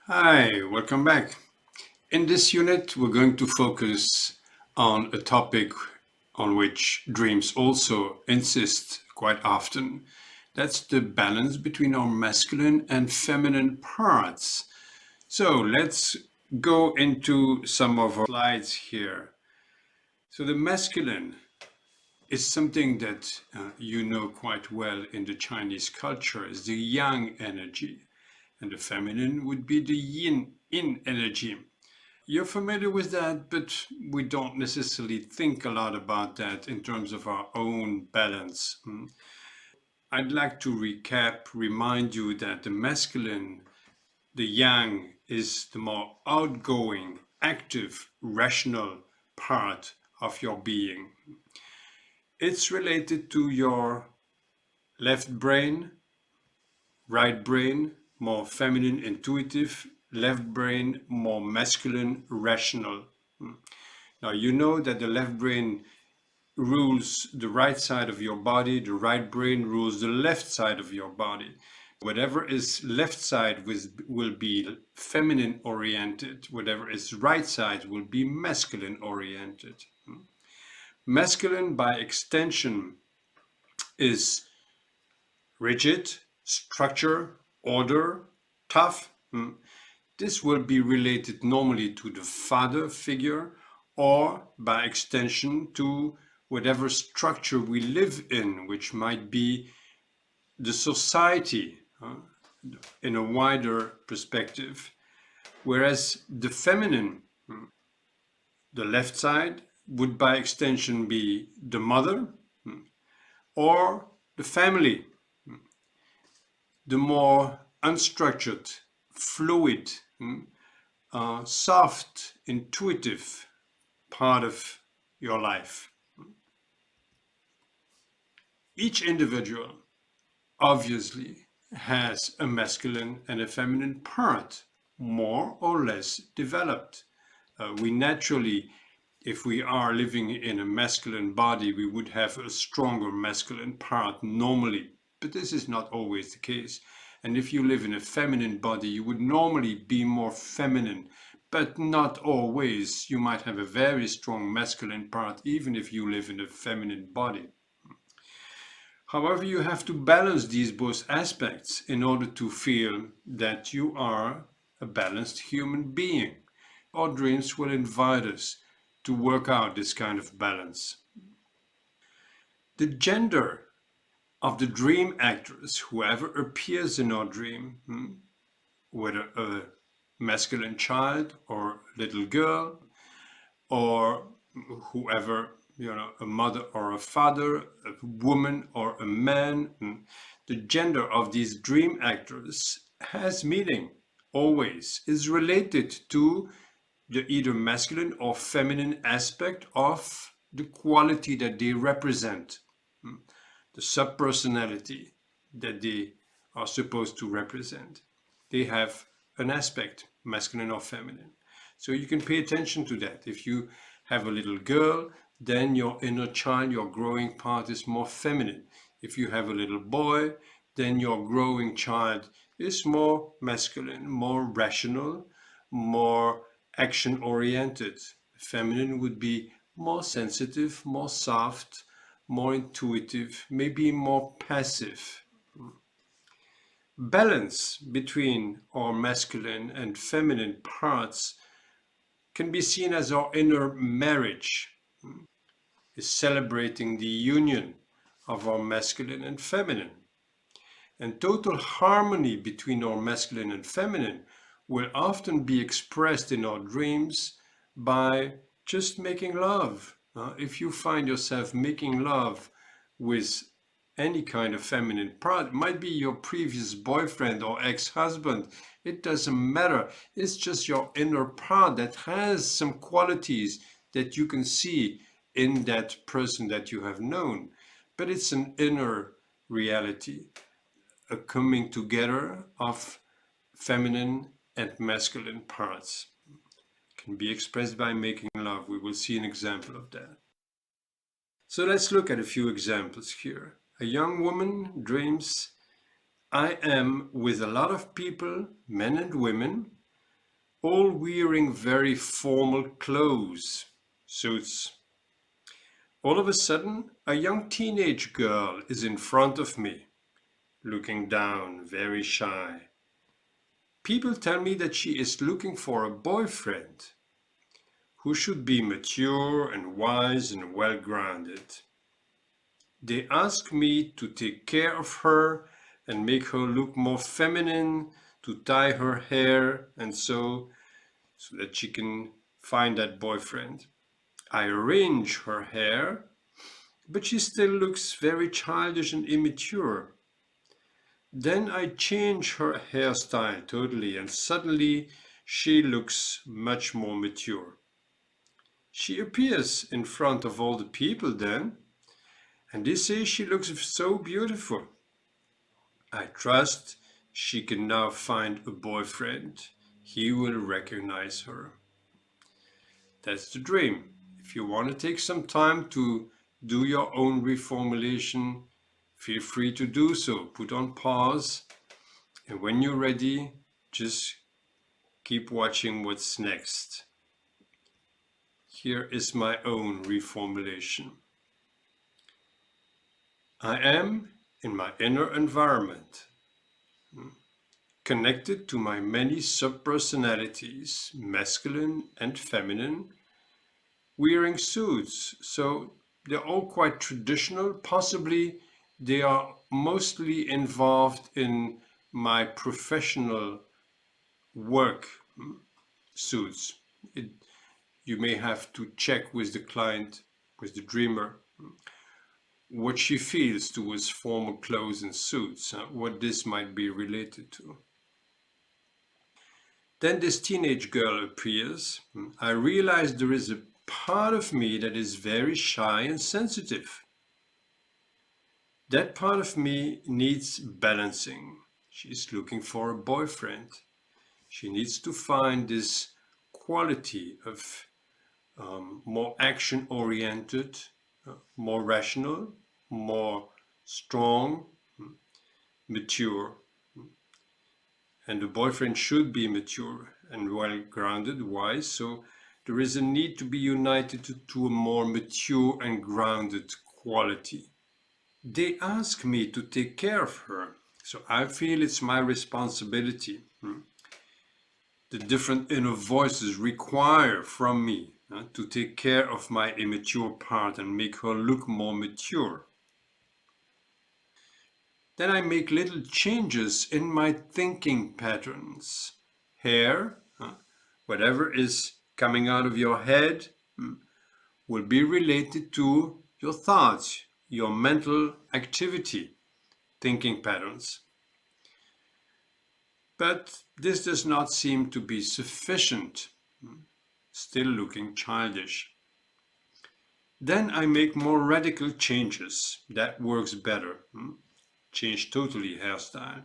Hi, welcome back. In this unit, we're going to focus on a topic on which dreams also insist quite often. That's the balance between our masculine and feminine parts. So let's go into some of our slides here. So the masculine is something that you know quite well in the Chinese culture is the yang energy, and the feminine would be the yin energy. You're familiar with that, but we don't necessarily think a lot about that in terms of our own balance. I'd like to remind you that the masculine, the yang, is the more outgoing, active, rational part of your being. It's related to your left brain, right brain, more feminine, intuitive, left brain, more masculine, rational. Now, you know that the left brain rules the right side of your body, the right brain rules the left side of your body. Whatever is left side will be feminine oriented, whatever is right side will be masculine oriented. Masculine, by extension, is rigid, structure, order, tough. This will be related normally to the father figure or by extension to whatever structure we live in, which might be the society in a wider perspective. Whereas the feminine, the left side, would by extension be the mother or the family, the more unstructured, fluid, soft, intuitive part of your life. Each individual obviously has a masculine and a feminine part, more or less developed. We naturally, if we are living in a masculine body, we would have a stronger masculine part normally, but this is not always the case. And if you live in a feminine body, you would normally be more feminine, but not always. You might have a very strong masculine part, even if you live in a feminine body. However, you have to balance these both aspects in order to feel that you are a balanced human being. Our dreams will invite us to work out this kind of balance. The gender of the dream actress, whoever appears in our dream, whether a masculine child or little girl, or whoever, a mother or a father, a woman or a man, the gender of these dream actors has meaning, always, is related to the either masculine or feminine aspect of the quality that they represent, the subpersonality that they are supposed to represent. They have an aspect, masculine or feminine. So you can pay attention to that. If you have a little girl, then your inner child, your growing part is more feminine. If you have a little boy, then your growing child is more masculine, more rational, more action-oriented. Feminine would be more sensitive, more soft, more intuitive, maybe more passive. Balance between our masculine and feminine parts can be seen as our inner marriage, is celebrating the union of our masculine and feminine. And total harmony between our masculine and feminine will often be expressed in our dreams by just making love. If you find yourself making love with any kind of feminine part, it might be your previous boyfriend or ex-husband, it doesn't matter. It's just your inner part that has some qualities that you can see in that person that you have known. But it's an inner reality, a coming together of feminine and masculine parts. Can be expressed by making love. We will see an example of that. So let's look at a few examples here. A young woman dreams, I am with a lot of people, men and women, all wearing very formal clothes, suits. All of a sudden, a young teenage girl is in front of me, looking down, very shy. People tell me that she is looking for a boyfriend who should be mature and wise and well-grounded. They ask me to take care of her and make her look more feminine, to tie her hair and so that she can find that boyfriend. I arrange her hair, but she still looks very childish and immature. Then I change her hairstyle totally, and suddenly she looks much more mature. She appears in front of all the people then, and they say she looks so beautiful. I trust she can now find a boyfriend. He will recognize her. That's the dream. If you want to take some time to do your own reformulation, feel free to do so. Put on pause, and when you're ready, just keep watching what's next. Here is my own reformulation. I am in my inner environment, connected to my many sub-personalities, masculine and feminine, wearing suits. So they're all quite traditional. Possibly they are mostly involved in my professional work suits. You may have to check with the client, with the dreamer, what she feels towards formal clothes and suits, what this might be related to. Then this teenage girl appears. I realize there is a part of me that is very shy and sensitive. That part of me needs balancing. She's looking for a boyfriend. She needs to find this quality of more action-oriented, more rational, more strong, mature. And the boyfriend should be mature and well-grounded, wise. So there is a need to be united to a more mature and grounded quality. They ask me to take care of her. So I feel it's my responsibility. The different inner voices require from me to take care of my immature part and make her look more mature. Then I make little changes in my thinking patterns. Hair, whatever is coming out of your head, will be related to your thoughts, your mental activity, thinking patterns. But this does not seem to be sufficient, still looking childish. Then I make more radical changes. That works better. Change totally hairstyle.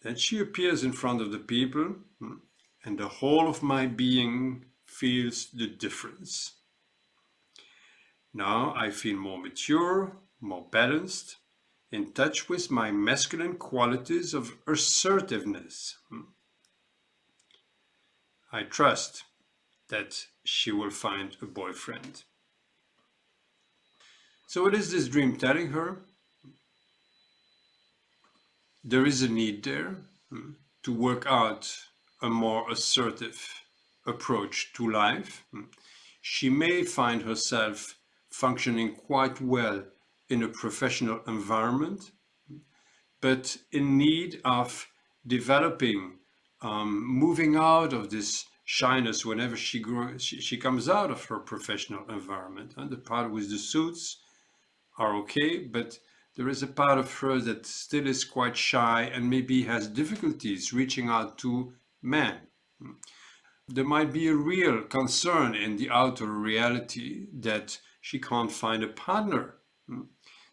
Then she appears in front of the people, and the whole of my being feels the difference. Now I feel more mature, more balanced, in touch with my masculine qualities of assertiveness. I trust that she will find a boyfriend. So what is this dream telling her? There is a need there to work out a more assertive approach to life. She may find herself functioning quite well in a professional environment, but in need of developing, moving out of this shyness whenever she comes out of her professional environment. And the part with the suits are okay, but there is a part of her that still is quite shy and maybe has difficulties reaching out to men. There might be a real concern in the outer reality that she can't find a partner.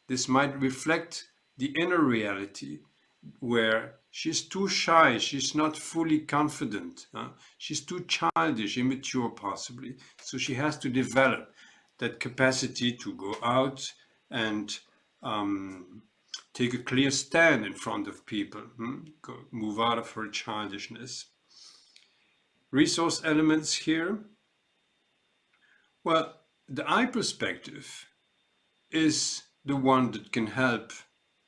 This might reflect the inner reality where she's too shy, she's not fully confident, she's too childish, immature possibly. So she has to develop that capacity to go out and take a clear stand in front of people, move out of her childishness. Resource elements here. Well, the I perspective is the one that can help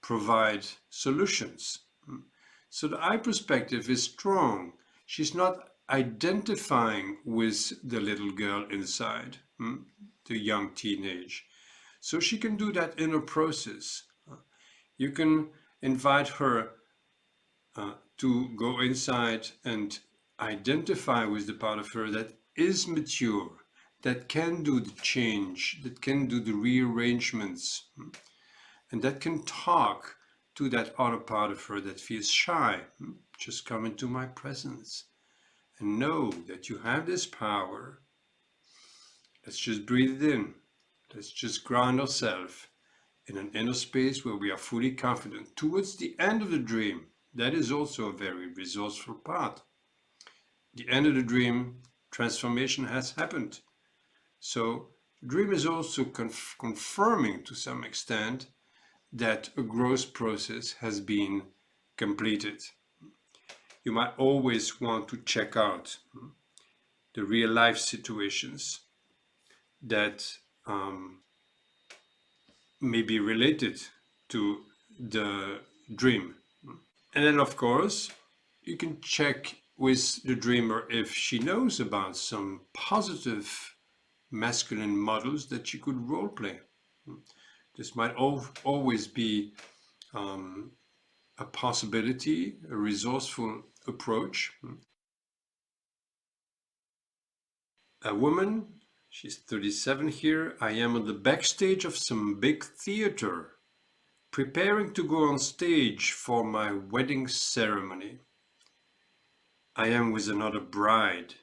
provide solutions. So the I perspective is strong. She's not identifying with the little girl inside, the young teenage. So she can do that inner process. You can invite her to go inside and identify with the part of her that is mature, that can do the change, that can do the rearrangements, and that can talk to that other part of her that feels shy. Just come into my presence and know that you have this power. Let's just breathe it in. Let's just ground ourselves in an inner space where we are fully confident. Towards the end of the dream, that is also a very resourceful part. The end of the dream, transformation has happened. So the dream is also confirming to some extent that a growth process has been completed. You might always want to check out the real life situations that may be related to the dream. And then, of course, you can check with the dreamer if she knows about some positive masculine models that you could role play. This might always be a possibility, a resourceful approach. A woman, she's 37 here. I am on the backstage of some big theater, preparing to go on stage for my wedding ceremony. I am with another bride.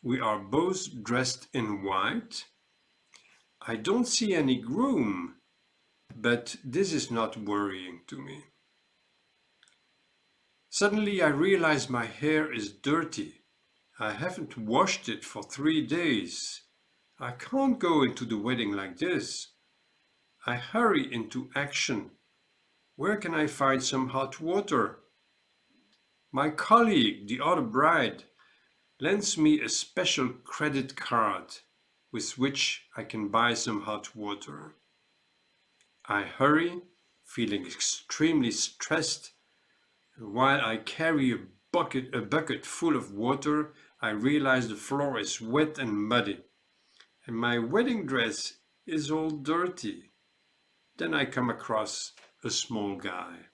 We are both dressed in white. I don't see any groom, but this is not worrying to me. Suddenly I realize my hair is dirty. I haven't washed it for 3 days. I can't go into the wedding like this. I hurry into action. Where can I find some hot water? My colleague, the other bride, lends me a special credit card with which I can buy some hot water. I hurry, feeling extremely stressed, and while I carry a bucket full of water, I realize the floor is wet and muddy, and my wedding dress is all dirty. Then I come across a small guy,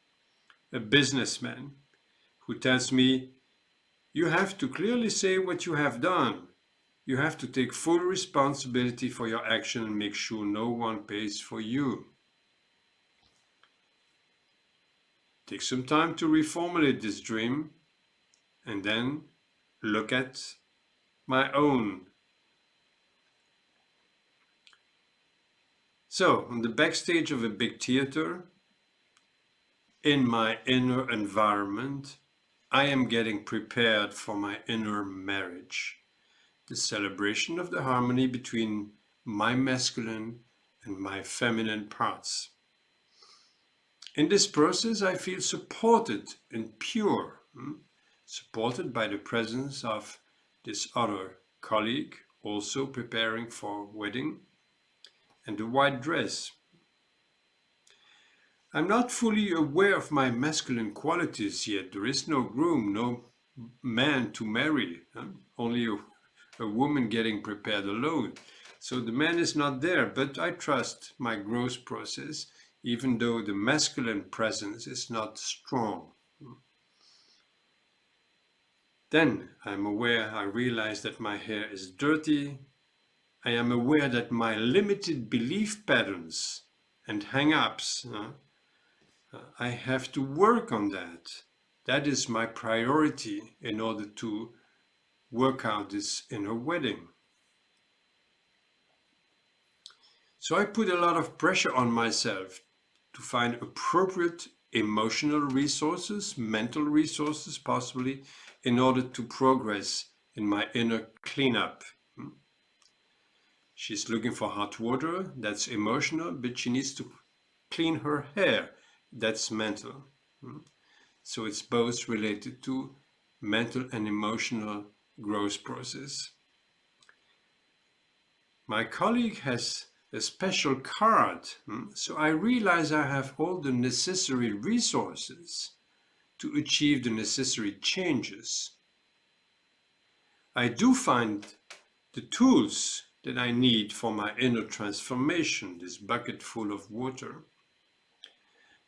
a businessman, who tells me, "You have to clearly say what you have done. You have to take full responsibility for your action and make sure no one pays for you." Take some time to reformulate this dream and then look at my own. So, on the backstage of a big theater, in my inner environment, I am getting prepared for my inner marriage, the celebration of the harmony between my masculine and my feminine parts. In this process, I feel supported and pure, supported by the presence of this other colleague, also preparing for wedding, and the white dress. I'm not fully aware of my masculine qualities yet. There is no groom, no man to marry, only a woman getting prepared alone. So the man is not there, but I trust my growth process, even though the masculine presence is not strong. Then I'm aware, I realize that my hair is dirty. I am aware that my limited belief patterns and hang-ups, I have to work on that. That is my priority in order to work out this inner wedding. So I put a lot of pressure on myself to find appropriate emotional resources, mental resources possibly, in order to progress in my inner cleanup. She's looking for hot water, that's emotional, but she needs to clean her hair, That's mental. So it's both related to mental and emotional growth process. My colleague has a special card, so I realize I have all the necessary resources to achieve the necessary changes. I do find the tools that I need for my inner transformation, this bucket full of water.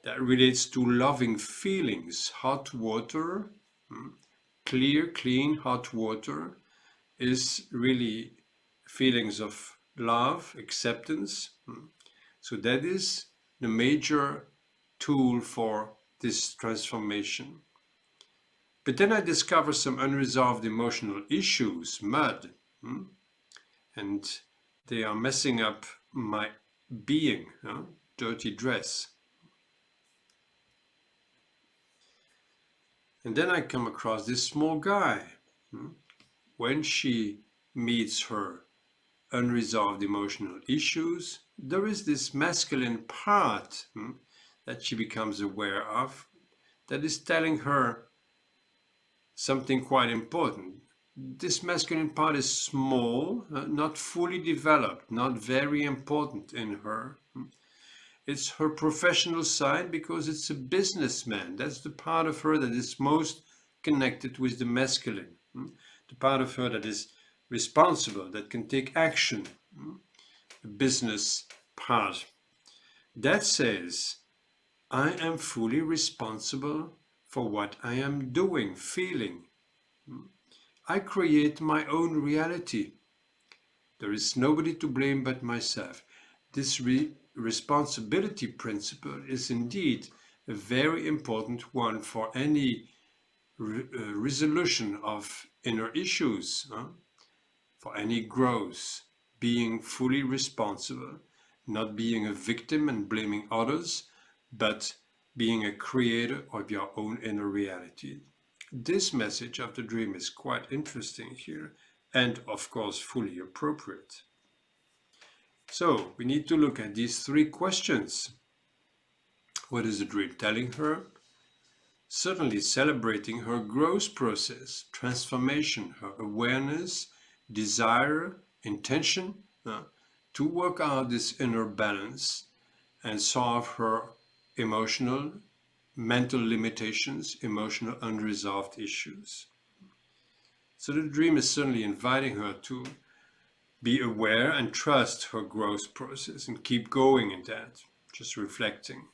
That relates to loving feelings. Hot water, clear, clean, hot water is really feelings of love, acceptance. So that is the major tool for this transformation. But then I discover some unresolved emotional issues, mud, and they are messing up my being, dirty dress. And then I come across this small guy. When she meets her unresolved emotional issues, there is this masculine part that she becomes aware of that is telling her something quite important. This masculine part is small, not fully developed, not very important in her. It's her professional side because it's a businessman. That's the part of her that is most connected with the masculine. The part of her that is responsible, that can take action. The business part. That says, I am fully responsible for what I am doing, feeling. I create my own reality. There is nobody to blame but myself. This responsibility principle is indeed a very important one for any resolution of inner issues, for any growth, being fully responsible, not being a victim and blaming others, but being a creator of your own inner reality. This message of the dream is quite interesting here and of course fully appropriate. So we need to look at these three questions. What is the dream telling her? Certainly celebrating her growth process, transformation, her awareness, desire, intention to work out this inner balance and solve her emotional, mental limitations, emotional unresolved issues. So the dream is certainly inviting her to be aware and trust her growth process and keep going in that, just reflecting.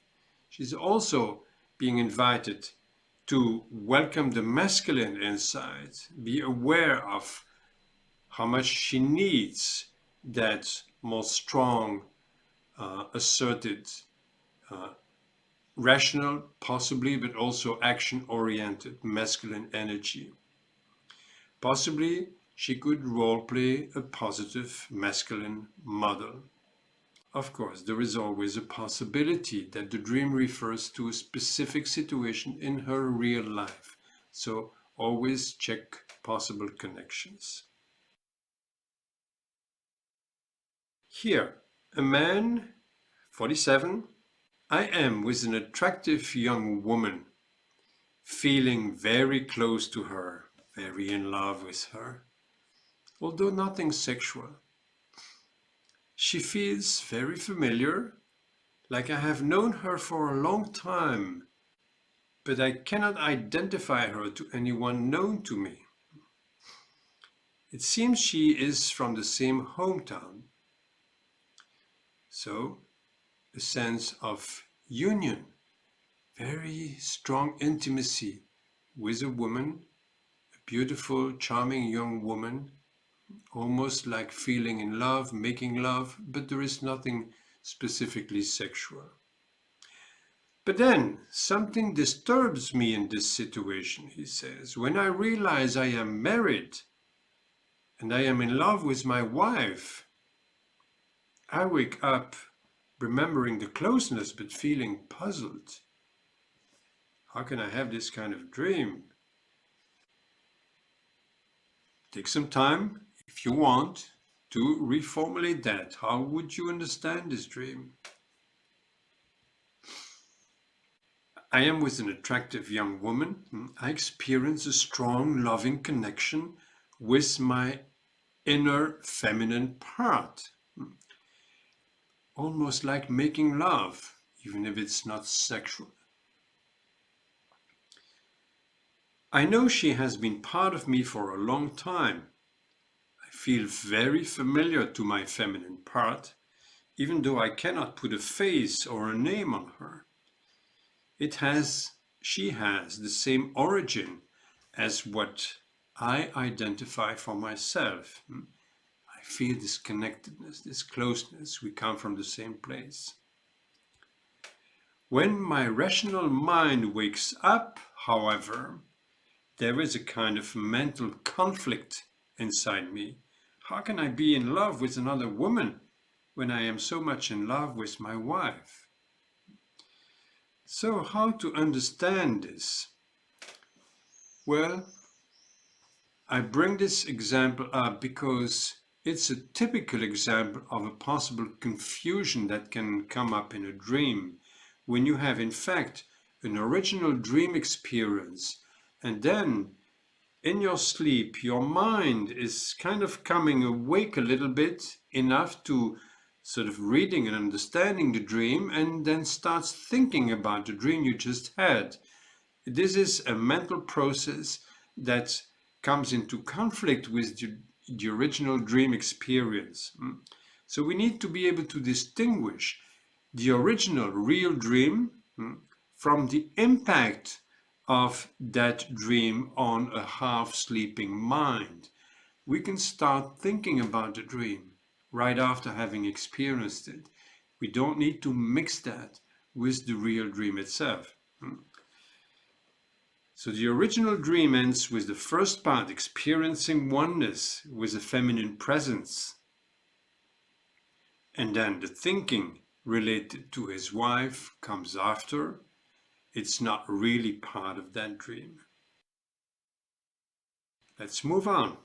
She's also being invited to welcome the masculine inside, be aware of how much she needs that more strong, asserted, rational, possibly, but also action-oriented masculine energy. Possibly, she could role-play a positive masculine model. Of course, there is always a possibility that the dream refers to a specific situation in her real life. So always check possible connections. Here, a man, 47, I am with an attractive young woman, feeling very close to her, very in love with her, although nothing sexual. She feels very familiar, like I have known her for a long time, but I cannot identify her to anyone known to me. It seems she is from the same hometown. So, a sense of union, very strong intimacy with a woman, a beautiful, charming young woman, almost like feeling in love, making love, but there is nothing specifically sexual. But then something disturbs me in this situation, he says. When I realize I am married and I am in love with my wife, I wake up remembering the closeness but feeling puzzled. How can I have this kind of dream? Take some time, if you want, to reformulate that. How would you understand this dream? I am with an attractive young woman. I experience a strong, loving connection with my inner feminine part. Almost like making love, even if it's not sexual. I know she has been part of me for a long time. I feel very familiar to my feminine part, even though I cannot put a face or a name on her. She has the same origin as what I identify for myself. I feel this connectedness, this closeness. We come from the same place. When my rational mind wakes up, however, there is a kind of mental conflict inside me. How can I be in love with another woman when I am so much in love with my wife? So how to understand this? Well, I bring this example up because it's a typical example of a possible confusion that can come up in a dream when you have in fact an original dream experience, and then in your sleep your mind is kind of coming awake a little bit enough to sort of reading and understanding the dream, and then starts thinking about the dream you just had. This is a mental process that comes into conflict with the original dream experience. So we need to be able to distinguish the original real dream from the impact of that dream on a half-sleeping mind. We can start thinking about the dream right after having experienced it. We don't need to mix that with the real dream itself. So the original dream ends with the first part experiencing oneness with a feminine presence. And then the thinking related to his wife comes after. It's not really part of that dream. Let's move on.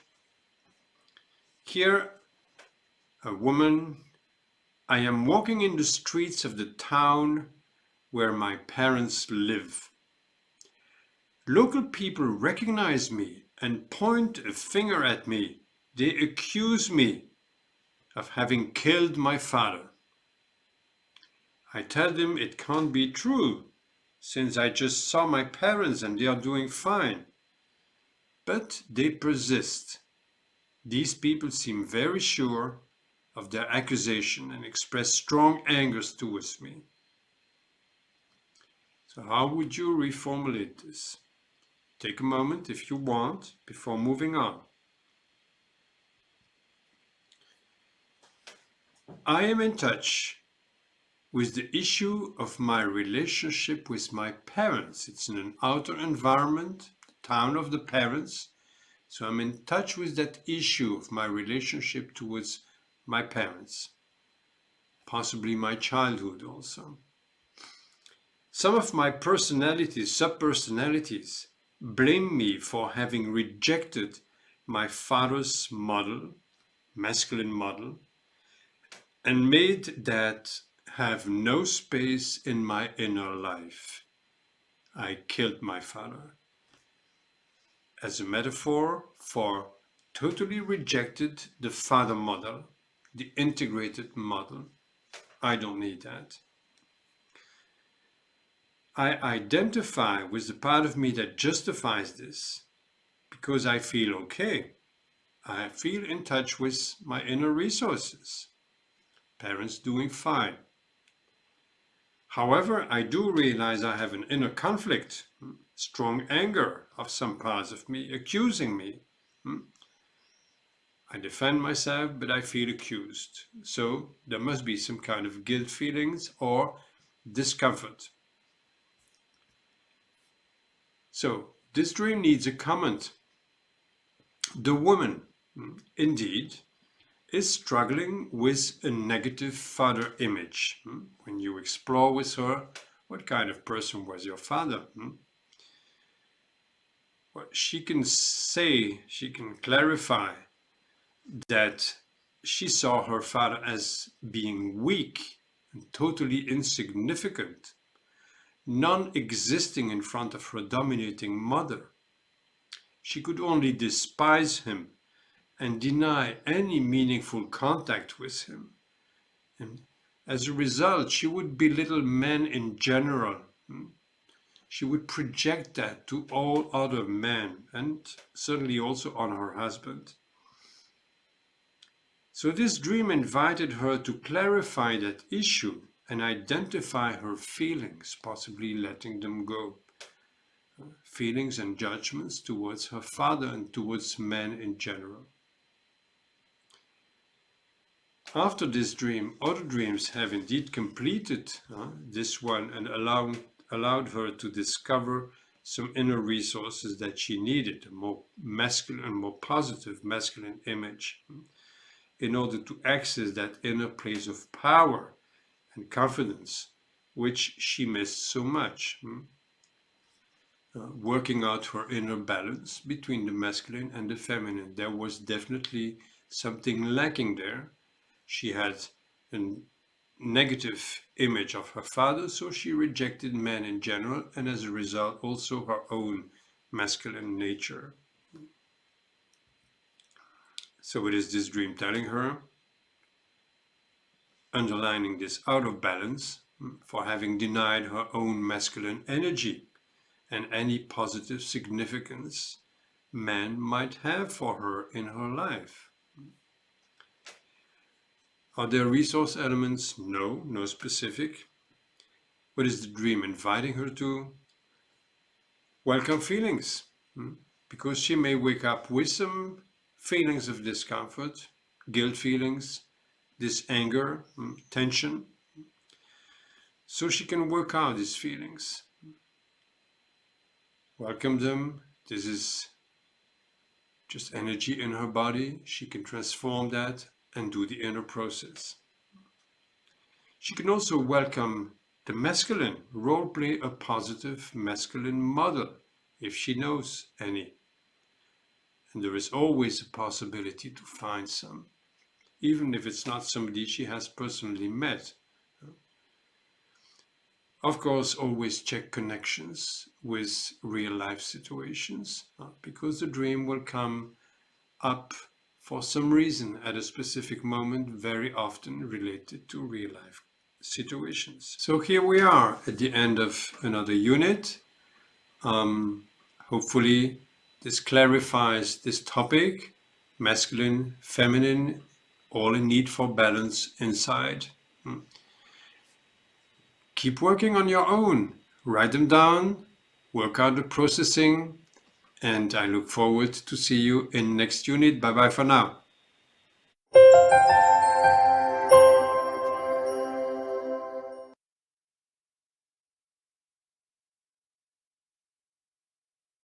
Here, a woman. I am walking in the streets of the town where my parents live. Local people recognize me and point a finger at me. They accuse me of having killed my father. I tell them it can't be true, since I just saw my parents and they are doing fine. But they persist. These people seem very sure of their accusation and express strong anger towards me. So how would you reformulate this? Take a moment if you want before moving on. I am in touch with the issue of my relationship with my parents. It's in an outer environment, the town of the parents. So I'm in touch with that issue of my relationship towards my parents, possibly my childhood also. Some of my personalities, subpersonalities, blame me for having rejected my father's model, masculine model, and made that have no space in my inner life. I killed my father. As a metaphor for totally rejected the father model, the integrated model. I don't need that. I identify with the part of me that justifies this because I feel okay. I feel in touch with my inner resources. Parents doing fine. However, I do realize I have an inner conflict, strong anger of some parts of me accusing me. I defend myself, but I feel accused. So there must be some kind of guilt feelings or discomfort. So this dream needs a comment. The woman, indeed, is struggling with a negative father image. When you explore with her, what kind of person was your father? Well, she can clarify that she saw her father as being weak and totally insignificant. non-existing in front of her dominating mother. She could only despise him and deny any meaningful contact with him. And as a result, she would belittle men in general. She would project that to all other men, and certainly also on her husband. So this dream invited her to clarify that issue and identify her feelings, possibly letting them go. Feelings and judgments towards her father and towards men in general. After this dream, other dreams have indeed completed this one and allowed her to discover some inner resources that she needed, a more masculine and more positive masculine image, in order to access that inner place of power and confidence, which she missed so much. Working out her inner balance between the masculine and the feminine. There was definitely something lacking there. She had a negative image of her father, so she rejected men in general, and as a result also her own masculine nature. So what is this dream telling her? Underlining this out of balance for having denied her own masculine energy and any positive significance man might have for her in her life. Are there resource elements? No, no specific. What is the dream inviting her to? Welcome feelings, because she may wake up with some feelings of discomfort, guilt feelings, this anger, tension, so she can work out these feelings. Welcome them. This is just energy in her body. She can transform that and do the inner process. She can also welcome the masculine, role play a positive masculine model if she knows any. And there is always a possibility to find some, even if it's not somebody she has personally met. Of course, always check connections with real life situations, because the dream will come up for some reason at a specific moment, very often related to real life situations. So here we are at the end of another unit. Hopefully this clarifies this topic, masculine, feminine, all in need for balance inside. Keep working on your own. Write them down, work out the processing, and I look forward to see you in next unit. Bye bye for now.